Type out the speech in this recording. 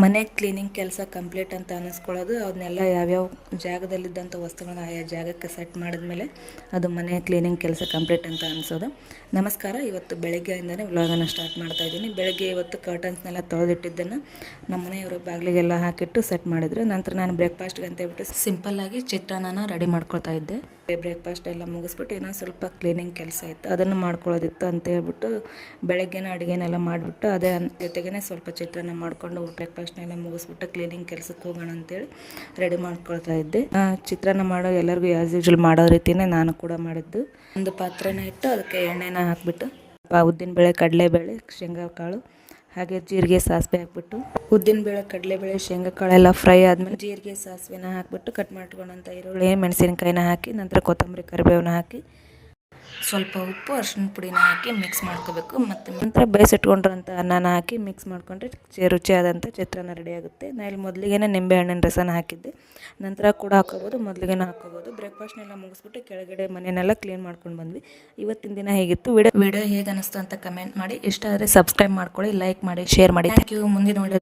ಮನೆ ಕ್ಲೀನಿಂಗ್ ಕೆಲಸ ಕಂಪ್ಲೀಟ್ ಅಂತ ಅನ್ನಿಸ್ಕೊಳ್ಳೋದು ಅದನ್ನೆಲ್ಲ ಯಾವ್ಯಾವ ಜಾಗದಲ್ಲಿದ್ದಂಥ ವಸ್ತುಗಳನ್ನ ಆಯಾ ಜಾಗಕ್ಕೆ ಸೆಟ್ ಮಾಡಿದ್ಮೇಲೆ ಅದು ಮನೆ ಕ್ಲೀನಿಂಗ್ ಕೆಲಸ ಕಂಪ್ಲೀಟ್ ಅಂತ ಅನಿಸೋದು. ನಮಸ್ಕಾರ. ಇವತ್ತು ಬೆಳಗ್ಗೆಯಿಂದನೇ ವ್ಲಾಗನ್ನು ಸ್ಟಾರ್ಟ್ ಮಾಡ್ತಾಯಿದ್ದೀನಿ. ಬೆಳಗ್ಗೆ ಇವತ್ತು ಕರ್ಟನ್ಸ್ನೆಲ್ಲ ತೊಳೆದಿಟ್ಟಿದ್ದನ್ನು ನಮ್ಮ ಮನೆಯವರು ಬಾಗಿಲಿಗೆಲ್ಲ ಹಾಕಿಟ್ಟು ಸೆಟ್ ಮಾಡಿದ್ರು. ನಂತರ ನಾನು ಬ್ರೇಕ್ಫಾಸ್ಟ್ಗೆ ಅಂತ ಹೇಳ್ಬಿಟ್ಟು ಸಿಂಪಲ್ಲಾಗಿ ಚಿತ್ರಾನ್ನ ರೆಡಿ ಮಾಡ್ಕೊಳ್ತಾ ಇದ್ದೆ. ಬ್ರೇಕ್ಫಾಸ್ಟ್ ಎಲ್ಲ ಮುಗಿಸ್ಬಿಟ್ಟು ಇನ್ನೊಂದು ಸ್ವಲ್ಪ ಕ್ಲೀನಿಂಗ್ ಕೆಲಸ ಇತ್ತು, ಅದನ್ನು ಮಾಡ್ಕೊಳ್ಳೋದಿತ್ತು ಅಂತ ಹೇಳ್ಬಿಟ್ಟು ಬೆಳಗ್ಗೆನ ಅಡುಗೆನೆಲ್ಲ ಮಾಡಿಬಿಟ್ಟು ಅದೇ ಜೊತೆಗೇ ಸ್ವಲ್ಪ ಚಿತ್ರಾನ್ನ ಮಾಡಿಕೊಂಡು ಬ್ರೇಕ್ಫಾಸ್ಟ್ನೆಲ್ಲ ಮುಗಿಸ್ಬಿಟ್ಟು ಕ್ಲೀನಿಂಗ್ ಕೆಲಸಕ್ಕೆ ಹೋಗೋಣ ಅಂತೇಳಿ ರೆಡಿ ಮಾಡ್ಕೊಳ್ತಾ ಇದ್ದೆ. ಚಿತ್ರಾನ್ನ ಮಾಡೋ ಎಲ್ಲರಿಗೂ ಆ್ಯಸ್ ಯೂಶುವಲ್ ಮಾಡೋ ರೀತಿಯೇ ನಾನು ಕೂಡ ಮಾಡಿದ್ದು. ಒಂದು ಪಾತ್ರೆನ ಇಟ್ಟು ಅದಕ್ಕೆ ಎಣ್ಣೆನ ಹಾಕ್ಬಿಟ್ಟು ಉದ್ದಿನಬೇಳೆ, ಕಡಲೆಬೇಳೆ, ಶೇಂಗಾ ಕಾಳು ಹಾಗೆ ಜೀರಿಗೆ, ಸಾಸಿವೆ ಹಾಕ್ಬಿಟ್ಟು ಉದ್ದಿನಬೇಳೆ, ಕಡಲೆಬೇಳೆ, ಶೇಂಗಾ ಕಾಳೆಲ್ಲ ಫ್ರೈ ಆದಮೇಲೆ ಜೀರಿಗೆ, ಸಾಸಿವೆನ ಹಾಕ್ಬಿಟ್ಟು ಕಟ್ ಮಾಡ್ಕೊಂಡಂಥ ಈರುಳ್ಳಿ, ಮೆಣಸಿನಕಾಯಿನ ಹಾಕಿ ನಂತರ ಕೊತ್ತಂಬರಿ, ಕರಿಬೇವನ್ನ ಹಾಕಿ ಸ್ವಲ್ಪ ಉಪ್ಪು, ಅರಿಶಿನ ಪುಡಿನ ಹಾಕಿ ಮಿಕ್ಸ್ ಮಾಡ್ಕೋಬೇಕು. ಮತ್ತು ನಂತರ ಬೇಯಿಸಿಟ್ಕೊಂಡಿರೋಂಥ ಅನ್ನನ ಹಾಕಿ ಮಿಕ್ಸ್ ಮಾಡಿಕೊಂಡ್ರೆ ರುಚಿಯಾದಂಥ ಚಿತ್ರಾನ್ನ ರೆಡಿ ಆಗುತ್ತೆ. ನಾನು ಇಲ್ಲಿ ಮೊದಲಿಗೆ ನಿಂಬೆಹಣ್ಣಿನ ರಸನ ಹಾಕಿದ್ದೆ, ನಂತರ ಕೂಡ ಹಾಕೋಬೋದು, ಮೊದಲಿಗೆ ಹಾಕೋಬೋದು. ಬ್ರೇಕ್ಫಾಸ್ಟ್ನೆಲ್ಲ ಮುಗಿಸ್ಬಿಟ್ಟು ಕೆಳಗಡೆ ಮನೆಯನ್ನೆಲ್ಲ ಕ್ಲೀನ್ ಮಾಡ್ಕೊಂಡು ಬಂದ್ವಿ. ಇವತ್ತಿನ ದಿನ ಹೇಗಿತ್ತು, ವಿಡಿಯೋ ಹೇಗೆ ಅನ್ನಿಸ್ತು ಅಂತ ಕಮೆಂಟ್ ಮಾಡಿ. ಇಷ್ಟ ಆದರೆ ಸಬ್ಸ್ಕ್ರೈಬ್ ಮಾಡ್ಕೊಳ್ಳಿ, ಲೈಕ್ ಮಾಡಿ, ಶೇರ್ ಮಾಡಿ. Thank you. ಮುಂದಿನ ವಿಡಿಯೋ